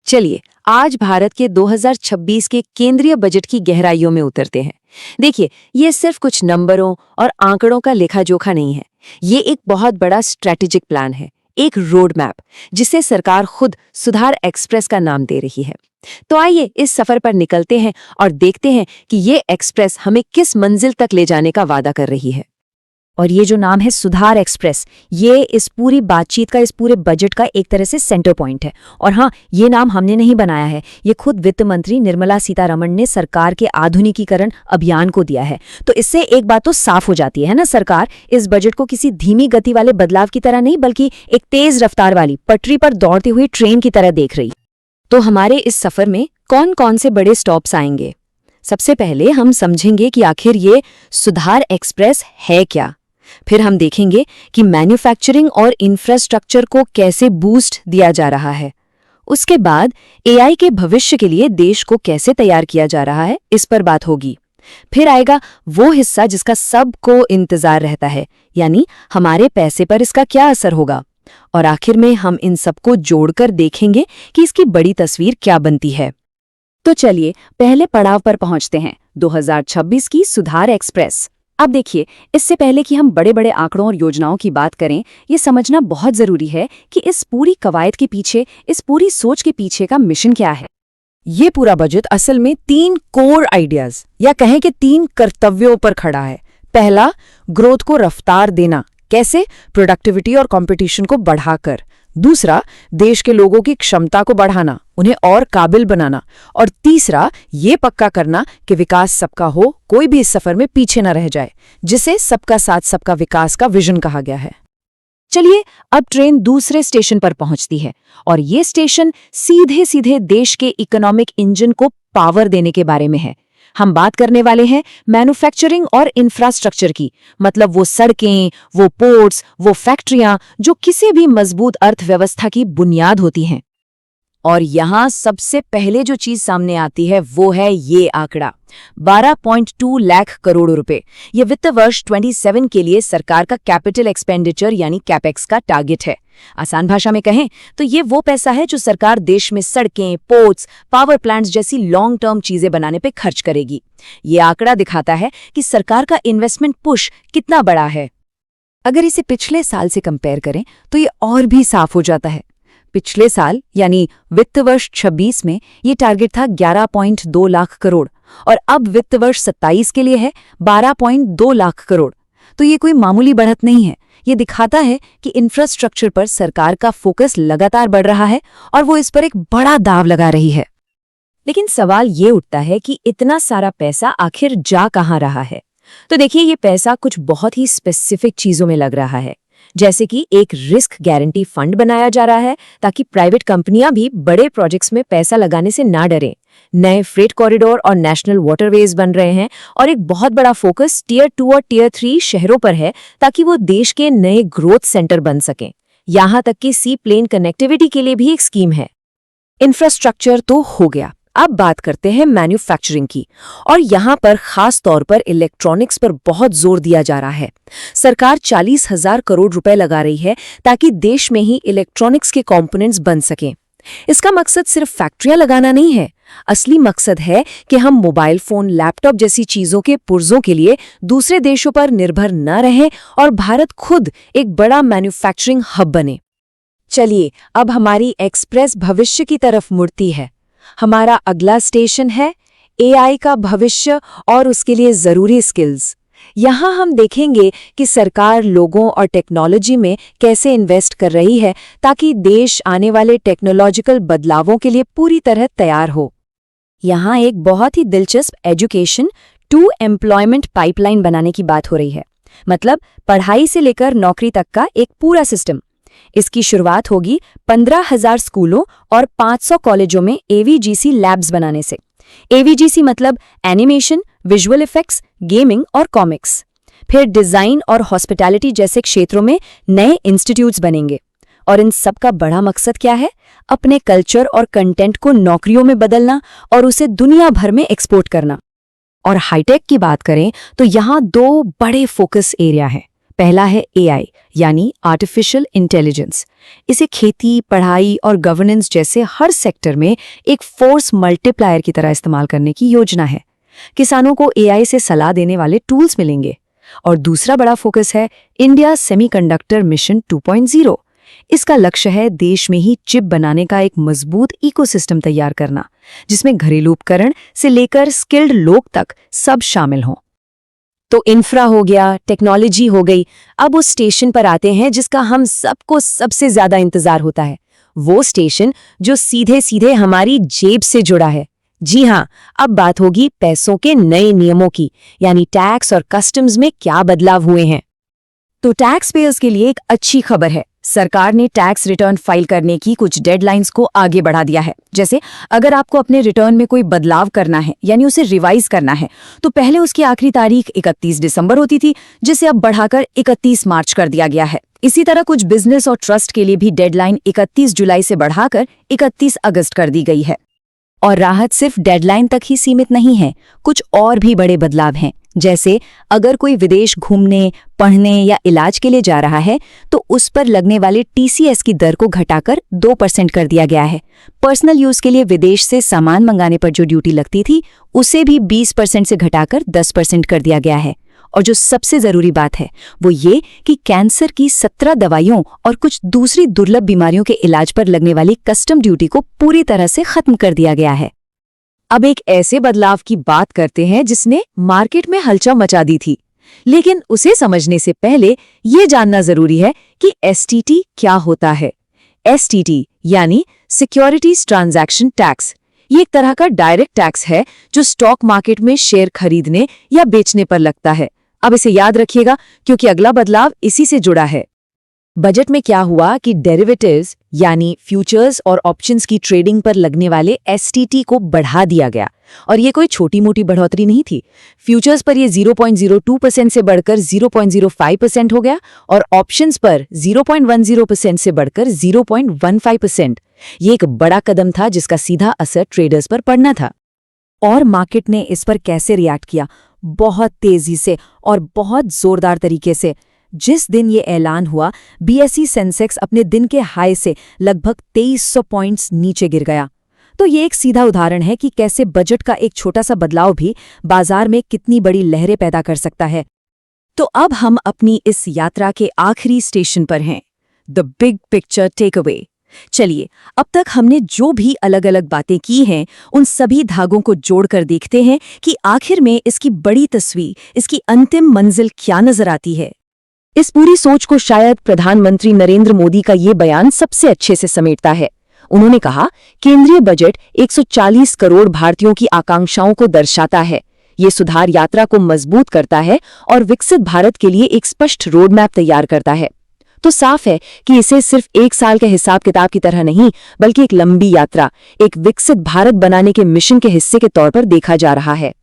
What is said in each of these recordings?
चलिए आज भारत के 2026 के केंद्रीय बजट की गहराइयों में उतरते हैं। देखिए, ये सिर्फ कुछ नंबरों और आंकड़ों का लेखा-जोखा नहीं है। ये एक बहुत बड़ा स्ट्रैटेजिक प्लान है, एक रोड मैप, जिसे सरकार खुद सुधार एक्सप्रेस का नाम दे रही है। तो आइए इस सफर पर निकलते हैं और देखते हैं कि ये एक्सप्रेस हमें किस मंजिल तक ले जाने का वादा कर रही है। और ये जो नाम है सुधार एक्सप्रेस, ये इस पूरी बातचीत का, इस पूरे बजट का एक तरह से सेंटर पॉइंट है। और हाँ, ये नाम हमने नहीं बनाया है, ये खुद वित्त मंत्री निर्मला सीतारमण ने सरकार के आधुनिकीकरण अभियान को दिया है। तो इससे एक बात तो साफ हो जाती है ना, सरकार इस बजट को किसी धीमी गति वाले बदलाव की तरह नहीं, बल्कि एक तेज रफ्तार वाली पटरी पर दौड़ती हुई ट्रेन की तरह देख रही। तो हमारे इस सफर में कौन कौन से बड़े स्टॉप्स आएंगे? सबसे पहले हम समझेंगे कि आखिर ये सुधार एक्सप्रेस है क्या। फिर हम देखेंगे कि मैन्युफैक्चरिंग और इंफ्रास्ट्रक्चर को कैसे बूस्ट दिया जा रहा है। उसके बाद एआई के भविष्य के लिए देश को कैसे तैयार किया जा रहा है, इस पर बात होगी। फिर आएगा वो हिस्सा जिसका सबको इंतजार रहता है, यानी हमारे पैसे पर इसका क्या असर होगा। और आखिर में हम इन सबको जोड़कर देखेंगे कि इसकी बड़ी तस्वीर क्या बनती है। तो चलिए पहले पड़ाव पर पहुंचते हैं, 2026 की सुधार एक्सप्रेस। अब देखिए, इससे पहले कि हम बड़े बड़े आंकड़ों और योजनाओं की बात करें, ये समझना बहुत जरूरी है कि इस पूरी कवायद के पीछे, इस पूरी सोच के पीछे का मिशन क्या है। ये पूरा बजट असल में 3 कोर आइडियाज या कहें कि 3 कर्तव्यों पर खड़ा है। पहला, ग्रोथ को रफ्तार देना, कैसे? प्रोडक्टिविटी और कंपटीशन को बढ़ाकर। दूसरा, देश के लोगों की क्षमता को बढ़ाना, उन्हें और काबिल बनाना। और तीसरा, ये पक्का करना कि विकास सबका हो, कोई भी इस सफर में पीछे न रह जाए, जिसे सबका साथ सबका विकास का विजन कहा गया है। चलिए अब ट्रेन दूसरे स्टेशन पर पहुंचती है, और ये स्टेशन सीधे सीधे देश के इकोनॉमिक इंजन को पावर देने के बारे में है। हम बात करने वाले हैं मैन्युफैक्चरिंग और इंफ्रास्ट्रक्चर की, मतलब वो सड़कें, वो पोर्ट्स, वो फैक्ट्रियां जो किसी भी मजबूत अर्थव्यवस्था की बुनियाद होती हैं। और यहां सबसे पहले जो चीज सामने आती है वो है ये आंकड़ा, 12.2 लाख करोड़ रुपए। ये वित्त वर्ष 27 के लिए सरकार का कैपिटल एक्सपेंडिचर यानी कैपेक्स का टारगेट है। आसान भाषा में कहें तो ये वो पैसा है जो सरकार देश में सड़कें, पोर्ट्स, पावर प्लांट्स जैसी लॉन्ग टर्म चीजें बनाने पे खर्च करेगी। ये आंकड़ा दिखाता है कि सरकार का इन्वेस्टमेंट पुश कितना बड़ा है। अगर इसे पिछले साल से कंपेयर करें तो ये और भी साफ हो जाता है। पिछले साल यानी वित्त वर्ष 26 में ये टारगेट था 11.2 लाख करोड़, और अब वित्त वर्ष 27 के लिए है 12.2 लाख करोड़। तो ये कोई मामूली बढ़त नहीं है। ये दिखाता है कि इंफ्रास्ट्रक्चर पर सरकार का फोकस लगातार बढ़ रहा है और वो इस पर एक बड़ा दांव लगा रही है। लेकिन सवाल ये उठता है कि इतना सारा पैसा आखिर जा कहाँ रहा है? तो देखिए, ये पैसा कुछ बहुत ही स्पेसिफिक चीजों में लग रहा है। जैसे कि एक रिस्क गारंटी फंड बनाया जा रहा है ताकि प्राइवेट कंपनियां भी बड़े प्रोजेक्ट्स में पैसा लगाने से ना डरें। नए फ्रेट कॉरिडोर और नेशनल वाटरवेज बन रहे हैं, और एक बहुत बड़ा फोकस टियर 2 और टियर 3 शहरों पर है ताकि वो देश के नए ग्रोथ सेंटर बन सकें। यहां तक कि सी प्लेन कनेक्टिविटी के लिए भी एक स्कीम है। इंफ्रास्ट्रक्चर तो हो गया, अब बात करते हैं मैन्युफैक्चरिंग की, और यहाँ पर खास तौर पर इलेक्ट्रॉनिक्स पर बहुत जोर दिया जा रहा है। सरकार 40,000 करोड़ रुपए लगा रही है ताकि देश में ही इलेक्ट्रॉनिक्स के कंपोनेंट्स बन सकें। इसका मकसद सिर्फ फैक्ट्रियां लगाना नहीं है, असली मकसद है कि हम मोबाइल फोन, लैपटॉप जैसी चीजों के पुर्जों के लिए दूसरे देशों पर निर्भर न रहें और भारत खुद एक बड़ा मैन्युफैक्चरिंग हब बने। चलिए अब हमारी एक्सप्रेस भविष्य की तरफ मुड़ती है। हमारा अगला स्टेशन है एआई का भविष्य और उसके लिए जरूरी स्किल्स। यहाँ हम देखेंगे कि सरकार लोगों और टेक्नोलॉजी में कैसे इन्वेस्ट कर रही है ताकि देश आने वाले टेक्नोलॉजिकल बदलावों के लिए पूरी तरह तैयार हो। यहाँ एक बहुत ही दिलचस्प एजुकेशन टू एम्प्लॉयमेंट पाइपलाइन बनाने की बात हो रही है, मतलब पढ़ाई से लेकर नौकरी तक का एक पूरा सिस्टम। इसकी शुरुआत होगी 15,000 स्कूलों और 500 कॉलेजों में एवीजीसी लैब्स बनाने से। एवीजीसी मतलब एनिमेशन, विजुअल इफेक्ट्स, गेमिंग और कॉमिक्स। फिर डिजाइन और हॉस्पिटैलिटी जैसे क्षेत्रों में नए इंस्टीट्यूट्स बनेंगे। और इन सब का बड़ा मकसद क्या है? अपने कल्चर और कंटेंट को नौकरियों में बदलना और उसे दुनिया भर में एक्सपोर्ट करना। और हाईटेक की बात करें तो यहाँ 2 बड़े फोकस एरिया हैं। पहला है AI यानी आर्टिफिशियल इंटेलिजेंस। इसे खेती, पढ़ाई और गवर्नेंस जैसे हर सेक्टर में एक फोर्स मल्टीप्लायर की तरह इस्तेमाल करने की योजना है। किसानों को AI से सलाह देने वाले टूल्स मिलेंगे। और दूसरा बड़ा फोकस है इंडिया सेमीकंडक्टर मिशन 2.0। इसका लक्ष्य है देश में ही चिप बनाने का एक मजबूत इकोसिस्टम तैयार करना, जिसमें घरेलू उपकरण से लेकर स्किल्ड लोग तक सब शामिल हों। तो इंफ्रा हो गया, टेक्नोलॉजी हो गई, अब उस स्टेशन पर आते हैं जिसका हम सबको सबसे ज्यादा इंतजार होता है। वो स्टेशन जो सीधे सीधे हमारी जेब से जुड़ा है। जी हाँ, अब बात होगी पैसों के नए नियमों की, यानी टैक्स और कस्टम्स में क्या बदलाव हुए हैं। तो टैक्स पेयर्स के लिए एक अच्छी खबर है। सरकार ने टैक्स रिटर्न फाइल करने की कुछ डेडलाइंस को आगे बढ़ा दिया है। जैसे अगर आपको अपने रिटर्न में कोई बदलाव करना है यानी उसे रिवाइज करना है, तो पहले उसकी आखिरी तारीख 31 दिसंबर होती थी, जिसे अब बढ़ाकर 31 मार्च कर दिया गया है। इसी तरह कुछ बिजनेस और ट्रस्ट के लिए भी डेडलाइन 31 जुलाई से बढ़ाकर 31 अगस्त कर दी गई है। और राहत सिर्फ डेडलाइन तक ही सीमित नहीं है, कुछ और भी बड़े बदलाव हैं। जैसे अगर कोई विदेश घूमने, पढ़ने या इलाज के लिए जा रहा है, तो उस पर लगने वाले TCS की दर को घटाकर 2% कर दिया गया है। पर्सनल यूज के लिए विदेश से सामान मंगाने पर जो ड्यूटी लगती थी, उसे भी 20% से घटाकर 10% कर दिया गया है। और जो सबसे जरूरी बात है वो ये कि कैंसर की 17 दवाइयों और कुछ दूसरी दुर्लभ बीमारियों के इलाज पर लगने वाली कस्टम ड्यूटी को पूरी तरह से खत्म कर दिया गया है। अब एक ऐसे बदलाव की बात करते हैं जिसने मार्केट में हलचल मचा दी थी, लेकिन उसे समझने से पहले ये जानना जरूरी है कि STT क्या होता है। STT यानी सिक्योरिटीज ट्रांजैक्शन टैक्स, ये एक तरह का डायरेक्ट टैक्स है जो स्टॉक मार्केट में शेयर खरीदने या बेचने पर लगता है। अब इसे याद रखिएगा क्योंकि अगला बदलाव इसी से जुड़ा है। बजट में क्या हुआ कि डेरिवेटिव्स यानी फ्यूचर्स और ऑप्शंस की ट्रेडिंग पर लगने वाले STT को बढ़ा दिया गया। और ये कोई छोटी मोटी बढ़ोतरी नहीं थी। फ्यूचर्स पर ये 0.02% से बढ़कर 0.05% हो गया और ऑप्शंस पर 0.10% से बढ़कर 0.15%। ये एक बड़ा कदम था जिसका सीधा असर ट्रेडर्स पर पड़ना था। और मार्केट ने इस पर कैसे रिएक्ट किया? बहुत तेजी से और बहुत जोरदार तरीके से। जिस दिन ये ऐलान हुआ, BSE सेंसेक्स अपने दिन के हाई से लगभग 2300 पॉइंट्स नीचे गिर गया। तो ये एक सीधा उदाहरण है कि कैसे बजट का एक छोटा सा बदलाव भी बाजार में कितनी बड़ी लहरें पैदा कर सकता है। तो अब हम अपनी इस यात्रा के आखिरी स्टेशन पर हैं, द बिग पिक्चर टेकअवे। चलिए, अब तक हमने जो भी अलग अलग बातें की हैं, उन सभी धागों को जोड़कर देखते हैं कि आखिर में इसकी बड़ी तस्वीर, इसकी अंतिम मंजिल क्या नजर आती है। इस पूरी सोच को शायद प्रधानमंत्री नरेंद्र मोदी का ये बयान सबसे अच्छे से समेटता है। उन्होंने कहा, केंद्रीय बजट 140 करोड़ भारतीयों की आकांक्षाओं को दर्शाता है। ये सुधार यात्रा को मजबूत करता है और विकसित भारत के लिए एक स्पष्ट रोड मैप तैयार करता है। तो साफ है कि इसे सिर्फ एक साल के हिसाब किताब की तरह नहीं, बल्कि एक लंबी यात्रा, एक विकसित भारत बनाने के मिशन के हिस्से के तौर पर देखा जा रहा है।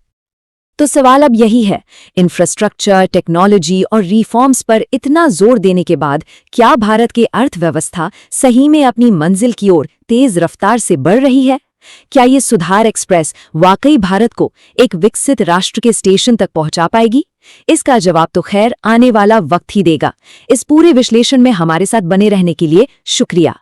तो सवाल अब यही है, इंफ्रास्ट्रक्चर, टेक्नोलॉजी और रिफॉर्म्स पर इतना जोर देने के बाद क्या भारत की अर्थव्यवस्था सही में अपनी मंजिल की ओर तेज रफ्तार से बढ़ रही है? क्या ये सुधार एक्सप्रेस वाकई भारत को एक विकसित राष्ट्र के स्टेशन तक पहुंचा पाएगी? इसका जवाब तो खैर आने वाला वक्त ही देगा। इस पूरे विश्लेषण में हमारे साथ बने रहने के लिए शुक्रिया।